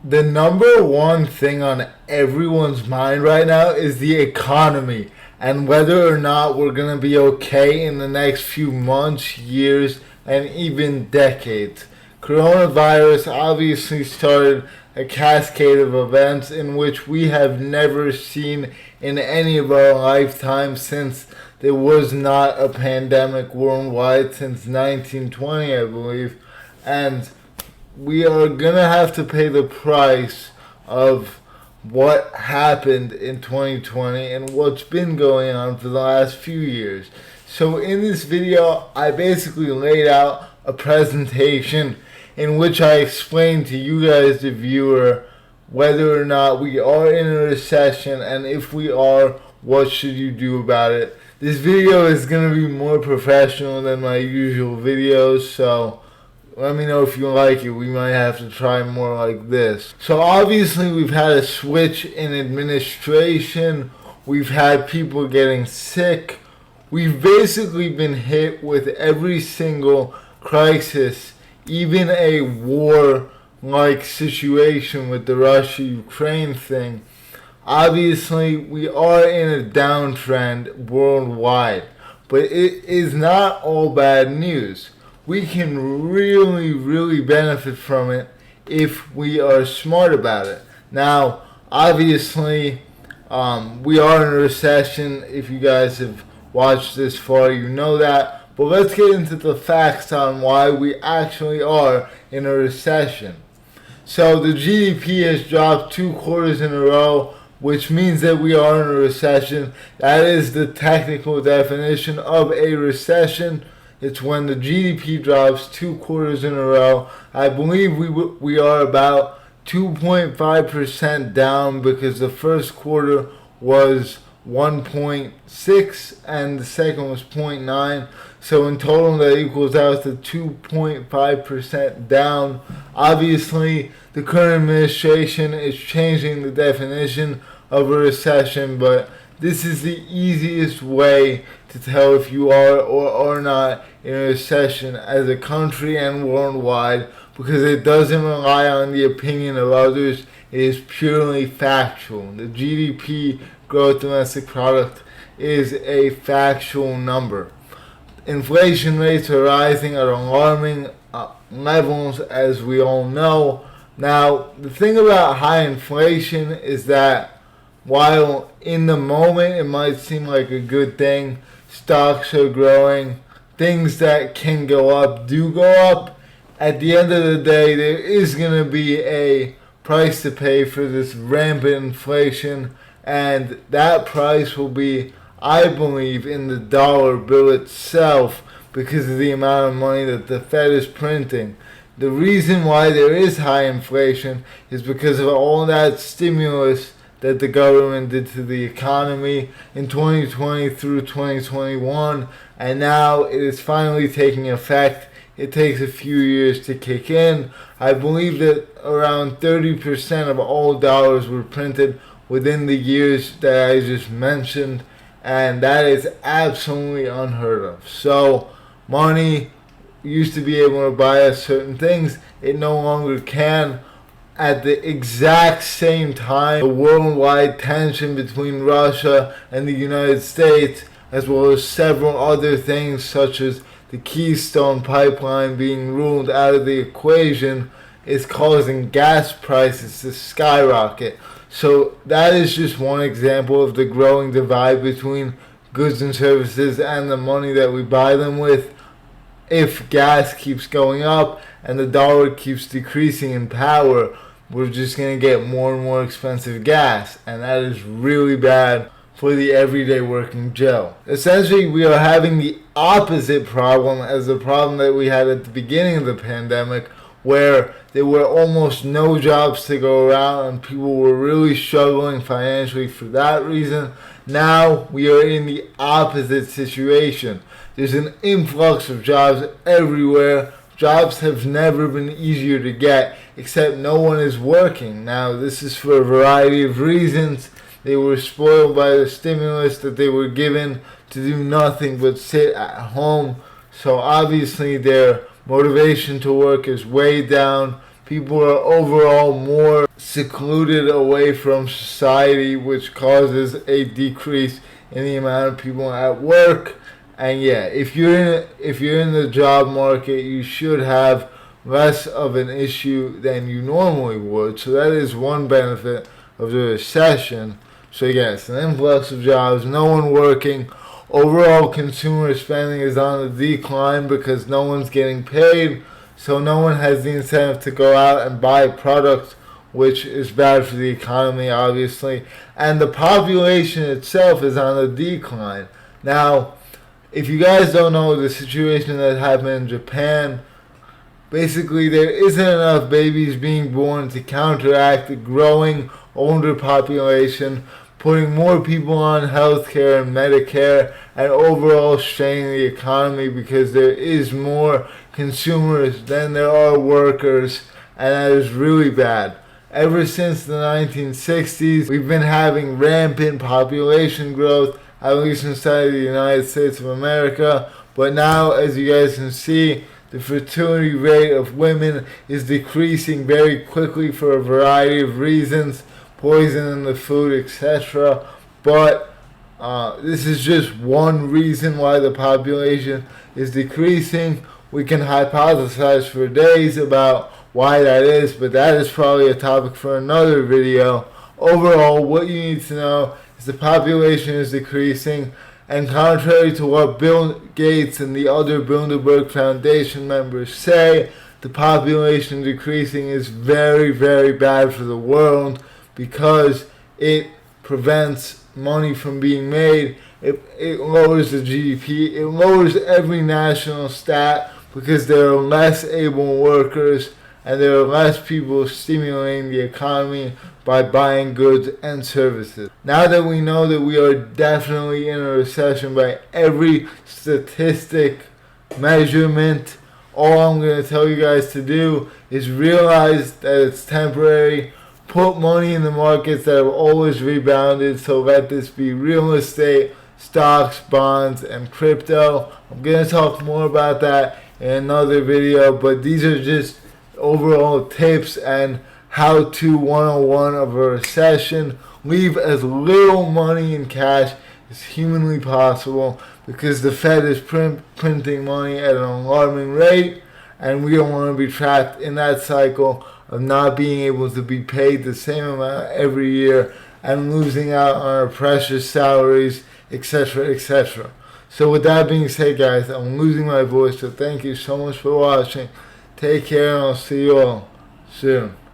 The number one thing on everyone's mind right now is the economy and whether or not we're going to be okay in the next few months, years, and even decades. Coronavirus obviously started a cascade of events in which we have never seen in any of our lifetimes since there was not a pandemic worldwide since 1920, I believe. And we are gonna have to pay the price of what happened in 2020 and what's been going on for the last few years. So in this video, I basically laid out a presentation in which I explained to you guys, the viewer, whether or not we are in a recession, and if we are, what should you do about it. This video is gonna be more professional than my usual videos, so let me know if you like it. We might have to try more like this. So obviously we've had a switch in administration. We've had people getting sick. We've basically been hit with every single crisis, even a war-like situation with the Russia-Ukraine thing. Obviously we are in a downtrend worldwide, but it is not all bad news. We can really benefit from it if we are smart about it. Now, obviously, we are in a recession. If you guys have watched this far, you know that. But let's get into the facts on why we actually are in a recession. So the GDP has dropped 2 quarters in a row, which means that we are in a recession. That is the technical definition of a recession. It's when the GDP drops 2 quarters in a row. I believe we are about 2.5% down because the first quarter was 1.6 and the second was 0.9. So in total that equals out to 2.5% down. Obviously the current administration is changing the definition of a recession, but this is the easiest way to tell if you are or are not in a recession as a country and worldwide, because it doesn't rely on the opinion of others. It is purely factual. The GDP, gross domestic product, is a factual number. Inflation rates are rising at alarming levels, as we all know. Now, the thing about high inflation is that while in the moment it might seem like a good thing, stocks are growing, things that can go up do go up. At the end of the day, there is going to be a price to pay for this rampant inflation, and that price will be, I believe, in the dollar bill itself because of the amount of money that the Fed is printing. The reason why there is high inflation is because of all that stimulus that the government did to the economy in 2020 through 2021, and now it is finally taking effect. It takes a few years to kick in. I believe that around 30% of all dollars were printed within the years that I just mentioned, and that is absolutely unheard of. So money used to be able to buy us certain things. It no longer can. At the exact same time, the worldwide tension between Russia and the United States, as well as several other things such as the Keystone Pipeline being ruled out of the equation, is causing gas prices to skyrocket. So that is just one example of the growing divide between goods and services and the money that we buy them with. If gas keeps going up and the dollar keeps decreasing in power, we're just going to get more and more expensive gas, and that is really bad for the everyday working Joe. Essentially, we are having the opposite problem as the problem that we had at the beginning of the pandemic, where there were almost no jobs to go around and people were really struggling financially for that reason. Now we are in the opposite situation. There's an influx of jobs everywhere. Jobs have never been easier to get, except no one is working. Now, this is for a variety of reasons. They were spoiled by the stimulus that they were given to do nothing but sit at home. So obviously their motivation to work is way down. people are overall more secluded away from society, which causes a decrease in the amount of people at work. And yeah, if you're in the job market, you should have less of an issue than you normally would. So that is one benefit of the recession. So yes, an influx of jobs, no one working. Overall consumer spending is on the decline because no one's getting paid. So no one has the incentive to go out and buy products, which is bad for the economy, obviously. And the population itself is on the decline. Now, if you guys don't know the situation that happened in Japan, basically there isn't enough babies being born to counteract the growing older population, putting more people on healthcare and Medicare, and overall straining the economy because there is more consumers than there are workers, and that is really bad. Ever since the 1960s, we've been having rampant population growth, at least inside the United States of America. But now, as you guys can see, the fertility rate of women is decreasing very quickly for a variety of reasons, poison in the food, etc. But this is just one reason why the population is decreasing. We can hypothesize for days about why that is, but that is probably a topic for another video. Overall, what you need to know is the population is decreasing, and contrary to what Bill Gates and the other Bilderberg Foundation members say, the population decreasing is very, very bad for the world because it prevents money from being made. It lowers the GDP. It lowers every national stat because there are less able workers and there are less people stimulating the economy by buying goods and services. Now that we know that we are definitely in a recession by every statistic measurement, all I'm going to tell you guys to do is realize that it's temporary. Put money in the markets that have always rebounded, so let this be real estate, stocks, bonds, and crypto. I'm going to talk more about that in another video, but these are just overall tips and how-to 101 of a recession. Leave as little money in cash as humanly possible because the Fed is printing money at an alarming rate, and we don't want to be trapped in that cycle of not being able to be paid the same amount every year and losing out on our precious salaries, etc., etc. So with that being said, guys, I'm losing my voice, so thank you so much for watching. Take care, and I'll see you all soon.